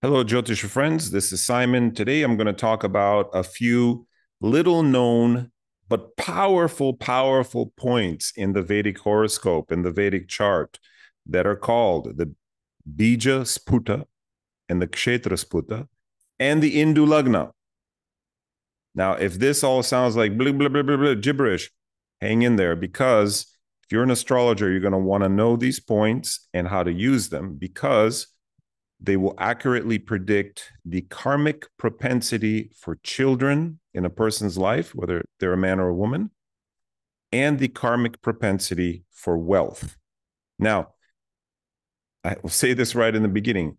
Hello, Jyotish friends. This is Simon. Today I'm going to talk about a few little known but powerful points in the Vedic horoscope, in the Vedic chart, that are called the Bija Sputa and the Kshetra Sputa and the Indu Lagna. Now, if this all sounds like blah, blah, blah, blah, blah, gibberish, hang in there, because if you're an astrologer, you're going to want to know these points and how to use them, because they will accurately predict the karmic propensity for children in a person's life, whether they're a man or a woman, and the karmic propensity for wealth. Now, I will say this right in the beginning.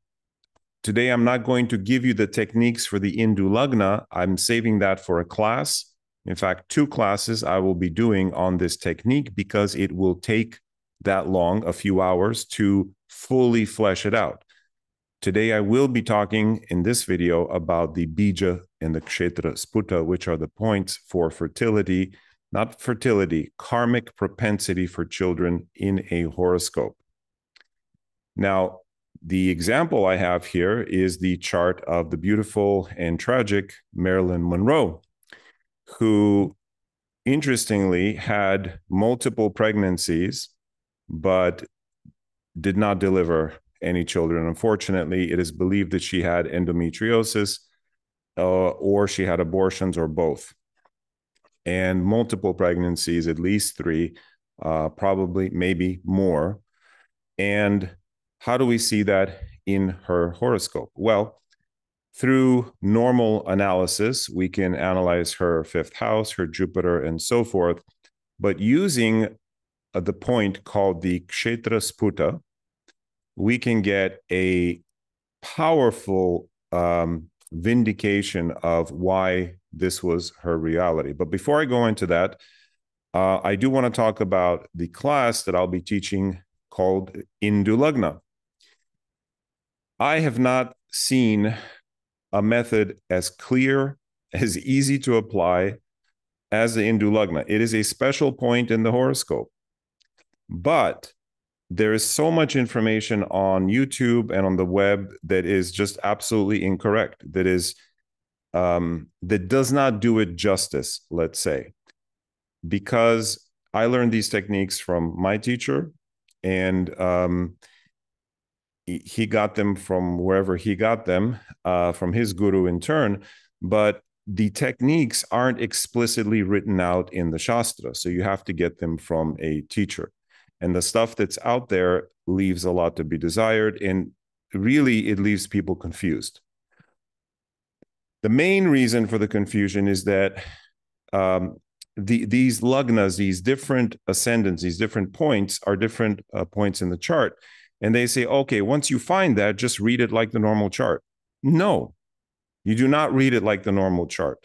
Today, I'm not going to give you the techniques for the Indu Lagna. I'm saving that for a class. In fact, 2 classes I will be doing on this technique, because it will take that long, a few hours, to fully flesh it out. Today, I will be talking in this video about the Bija and the Kshetra Sputa, which are the points for fertility, not fertility, karmic propensity for children in a horoscope. Now, the example I have here is the chart of the beautiful and tragic Marilyn Monroe, who interestingly had multiple pregnancies, but did not deliver any children. Unfortunately, it is believed that she had endometriosis, or she had abortions, or both. And multiple pregnancies, at least 3, probably maybe more. And how do we see that in her horoscope? Well, through normal analysis, we can analyze her 5th house, her Jupiter, and so forth. But using the point called the Kshetra Sputa, we can get a powerful vindication of why this was her reality. But before I go into that, I do want to talk about the class that I'll be teaching called Indu Lagna. I have not seen a method as clear, as easy to apply as the Indu Lagna. It is a special point in the horoscope, but there is so much information on YouTube and on the web that is just absolutely incorrect, that does not do it justice, let's say, because I learned these techniques from my teacher, and he got them from wherever he got them, from his guru in turn, but the techniques aren't explicitly written out in the Shastra, so you have to get them from a teacher. And the stuff that's out there leaves a lot to be desired, and really it leaves people confused. The main reason for the confusion is that these lagnas, these different ascendants, these different points are different points in the chart. And they say, okay, once you find that, just read it like the normal chart. No, you do not read it like the normal chart.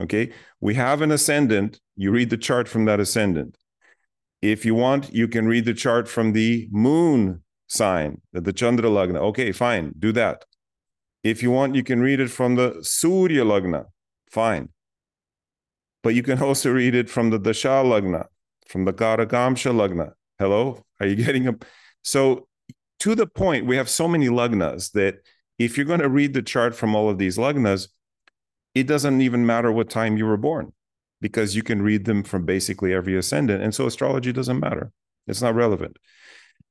Okay, we have an ascendant. You read the chart from that ascendant. If you want, you can read the chart from the moon sign, the Chandra Lagna. Okay, fine, do that. If you want, you can read it from the Surya Lagna. Fine. But you can also read it from the Dasha Lagna, from the Karakamsha Lagna. Hello? Are you getting up? So, to the point, we have so many Lagnas that if you're going to read the chart from all of these Lagnas, it doesn't even matter what time you were born, because you can read them from basically every ascendant. And so astrology doesn't matter. It's not relevant.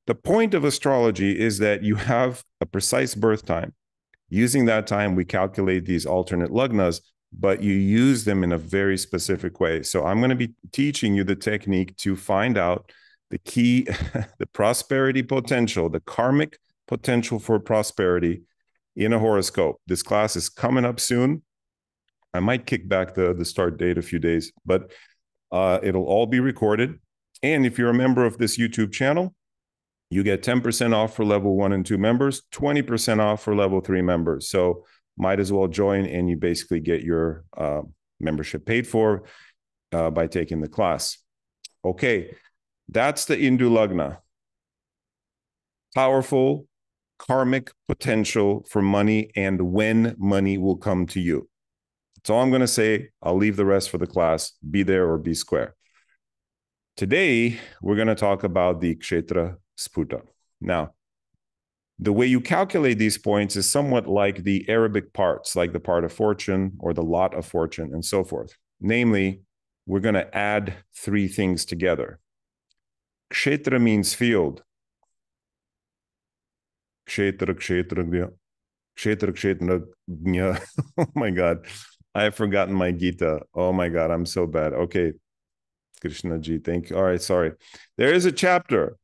The point of astrology is that you have a precise birth time. Using that time, we calculate these alternate lagnas, but you use them in a very specific way. So I'm going to be teaching you the technique to find out the key, the prosperity potential, the karmic potential for prosperity in a horoscope. This class is coming up soon. I might kick back the start date a few days, but it'll all be recorded. And if you're a member of this YouTube channel, you get 10% off for level 1 and 2 members, 20% off for level 3 members. So might as well join, and you basically get your membership paid for by taking the class. Okay, that's the Indu Lagna. Powerful karmic potential for money and when money will come to you. That's all I'm going to say. I'll leave the rest for the class. Be there or be square. Today, we're going to talk about the Kshetra Sputa. Now, The way you calculate these points is somewhat like the Arabic parts, like the part of fortune or the lot of fortune and so forth. Namely, we're going to add three things together. Kshetra means field. Kshetra, kshetra, kshetra, kshetra. Oh my God. I have forgotten my Gita. Oh my God. I'm so bad. Okay. Krishna ji, thank you. All right. Sorry. There is a chapter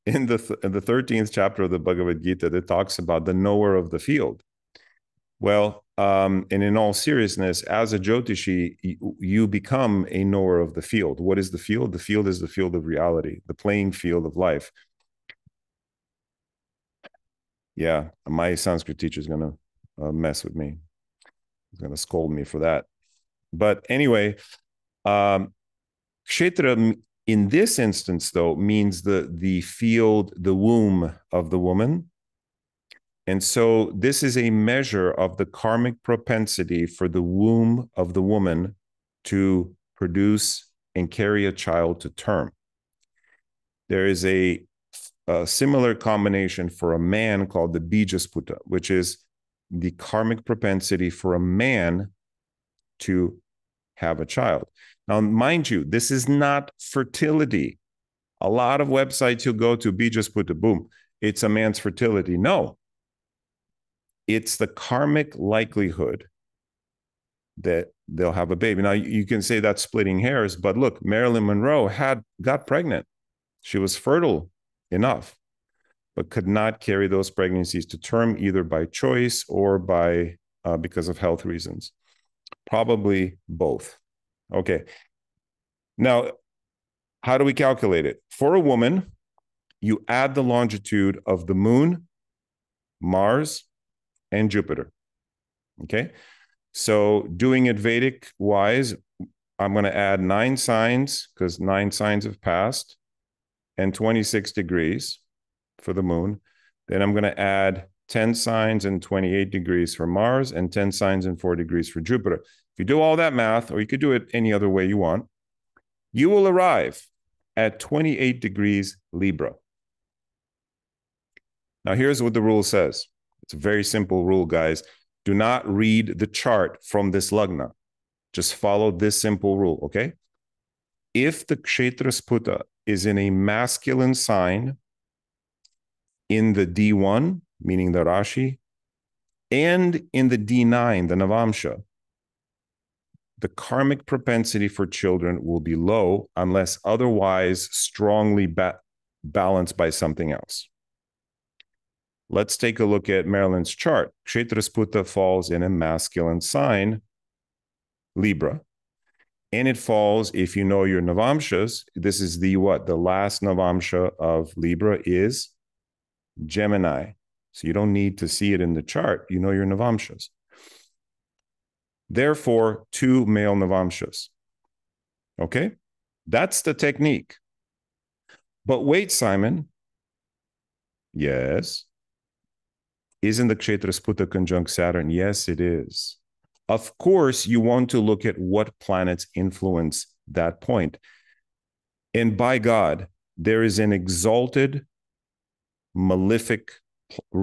in the 13th chapter of the Bhagavad Gita that talks about the knower of the field. Well, and in all seriousness, as a Jyotishi, you become a knower of the field. What is the field? The field is the field of reality, the playing field of life. Yeah, my Sanskrit teacher is going to mess with me. He's going to scold me for that. But anyway, Kshetra in this instance, though, means the field, the womb of the woman. And so this is a measure of the karmic propensity for the womb of the woman to produce and carry a child to term. There is a similar combination for a man called the Bijasputa, which is the karmic propensity for a man to have a child. Now, mind you, this is not fertility. A lot of websites you'll go to, Bijasputa, boom, it's a man's fertility. No, it's the karmic likelihood that they'll have a baby. Now, you can say that's splitting hairs, but look, Marilyn Monroe got pregnant. She was fertile enough, but could not carry those pregnancies to term either by choice or by because of health reasons. Probably both. Okay. Now, how do we calculate it? For a woman, you add the longitude of the moon, Mars, and Jupiter. Okay. So doing it Vedic wise, I'm going to add 9 signs because 9 signs have passed and 26 degrees for the moon. Then I'm going to add 10 signs and 28 degrees for Mars and 10 signs and 4 degrees for Jupiter. If you do all that math, or you could do it any other way you want, you will arrive at 28 degrees Libra. Now, here's what the rule says. It's a very simple rule, guys. Do not read the chart from this lagna. Just follow this simple rule, okay? If the Kshetrasputa is in a masculine sign in the D1, meaning the Rashi, and in the D9, the Navamsha, the karmic propensity for children will be low unless otherwise strongly balanced by something else. Let's take a look at Marilyn's chart. Kshetrasputa falls in a masculine sign, Libra. And it falls, if you know your Navamshas, this is the what? The last Navamsha of Libra is Gemini. So you don't need to see it in the chart. You know your Navamshas. Therefore, 2 male Navamshas. Okay? That's the technique. But wait, Simon. Yes. Isn't the Kshetrasputa conjunct Saturn? Yes, it is. Of course, you want to look at what planets influence that point. And by God, there is an exalted, malefic,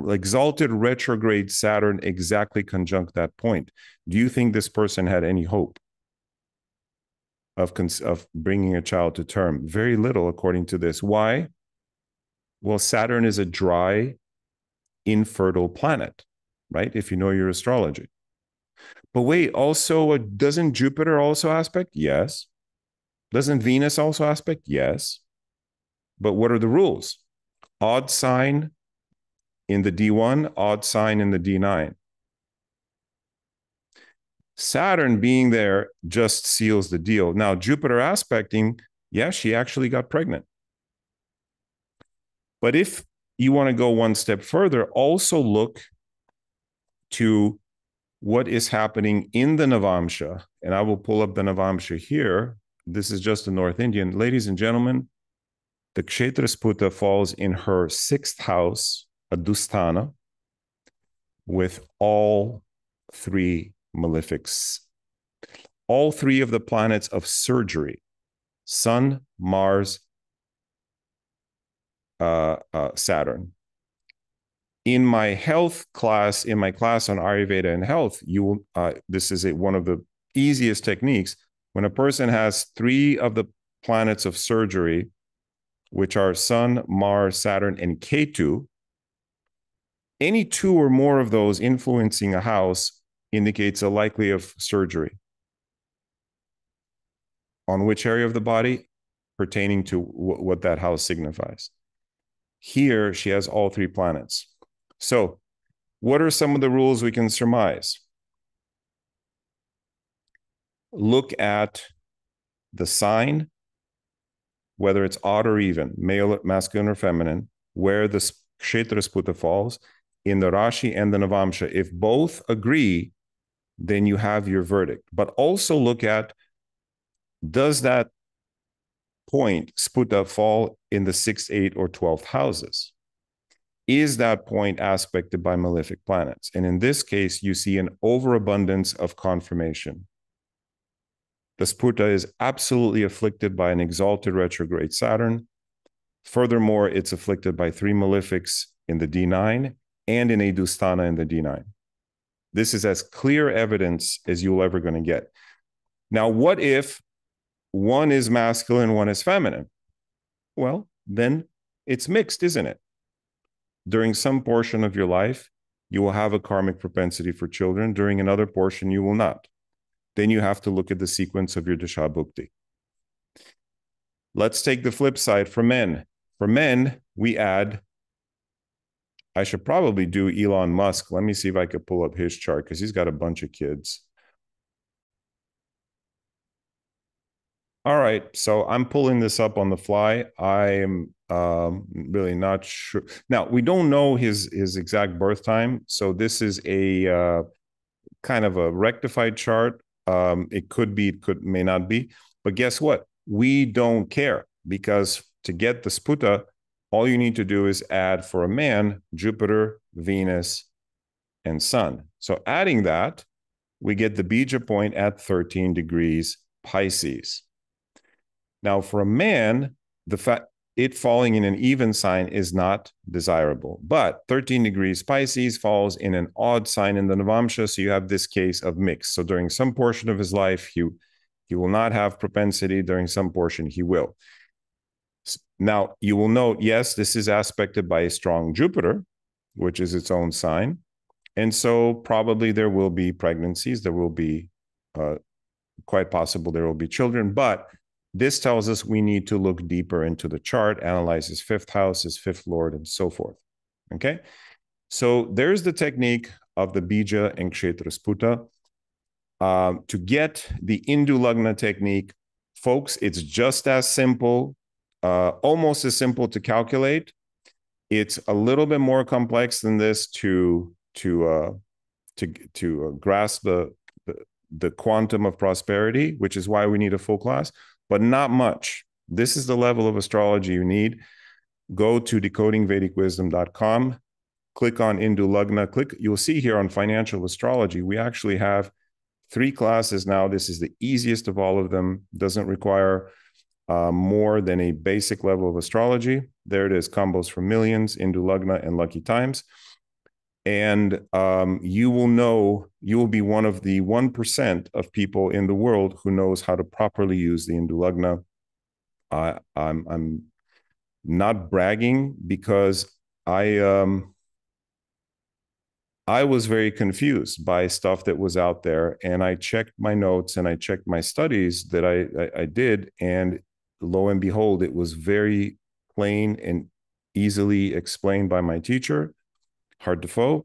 exalted retrograde Saturn exactly conjunct that point. Do you think this person had any hope of bringing a child to term? Very little, according to this. Why? Well, Saturn is a dry, infertile planet, right? If you know your astrology. But wait, also, doesn't Jupiter also aspect? Yes. Doesn't Venus also aspect? Yes. But what are the rules? Odd sign in the D1, odd sign in the D9. Saturn being there just seals the deal. Now, Jupiter aspecting, yeah, she actually got pregnant. But if you want to go one step further, also look to what is happening in the Navamsha. And I will pull up the Navamsha here. This is just the North Indian. Ladies and gentlemen, the Kshetrasputa falls in her 6th house, Adusthana, with all 3 malefics. All 3 of the planets of surgery, Sun, Mars, Saturn. In my health class, in my class on Ayurveda and health, you will, this is one of the easiest techniques. When a person has 3 of the planets of surgery, which are Sun, Mars, Saturn, and Ketu, any 2 or more of those influencing a house indicates a likely of surgery. On which area of the body? Pertaining to what that house signifies. Here, she has all 3 planets. So, what are some of the rules we can surmise? Look at the sign, whether it's odd or even, male, masculine, or feminine, where the Kshetra Sputa falls, in the Rashi and the Navamsha. If both agree, then you have your verdict. But also look at, does that point, Sputa, fall in the 6th, 8th, or 12th houses? Is that point aspected by malefic planets? And in this case, you see an overabundance of confirmation. The Sputa is absolutely afflicted by an exalted retrograde Saturn. Furthermore, it's afflicted by 3 malefics in the D9 and in a Dusthana in the D9. This is as clear evidence as you'll ever going to get. Now, what if one is masculine, one is feminine? Well, then it's mixed, isn't it? During some portion of your life, you will have a karmic propensity for children. During another portion, you will not. Then you have to look at the sequence of your Dasha Bhukti. Let's take the flip side for men. For men, we add, I should probably do Elon Musk. Let me see if I could pull up his chart because he's got a bunch of kids. All right, so I'm pulling this up on the fly. I'm really not sure. Now, we don't know his exact birth time, so this is a kind of a rectified chart. It could be, may not be. But guess what? We don't care, because to get the Sputa, all you need to do is add, for a man, Jupiter, Venus, and Sun. So adding that, we get the Bija point at 13 degrees Pisces. Now, for a man, the fact it falling in an even sign is not desirable. But 13 degrees Pisces falls in an odd sign in the Navamsha, so you have this case of mix. So during some portion of his life, he will not have propensity. During some portion, he will. Now, you will note, yes, this is aspected by a strong Jupiter, which is its own sign. And so probably there will be pregnancies. There will be, quite possible there will be children. But this tells us we need to look deeper into the chart, analyze his 5th house, his 5th lord, and so forth. Okay? So there's the technique of the Bija and Kshetra Sputa. To get the Indu Lagna technique, folks, it's just as simple, almost as simple to calculate. It's a little bit more complex than this to grasp the quantum of prosperity, which is why we need a full class, but not much. This is the level of astrology you need. Go to decodingvedicwisdom.com, click on Indu Lagna, you'll see here on financial astrology, we actually have 3 classes now. This is the easiest of all of them. Doesn't require more than a basic level of astrology. There it is, Combos for Millions, Indu Lagna, and Lucky Times. And you will be one of the 1% of people in the world who knows how to properly use the Indu Lagna. I'm not bragging, because I was very confused by stuff that was out there, and I checked my notes and I checked my studies that I did, and lo and behold, it was very plain and easily explained by my teacher, Hart Defoe,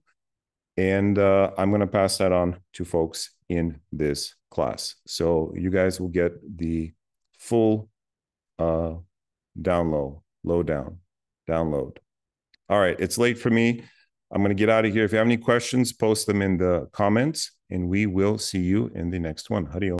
and I'm going to pass that on to folks in this class. So you guys will get the full download. All right, it's late for me. I'm going to get out of here. If you have any questions, post them in the comments, and we will see you in the next one. Hadi Om.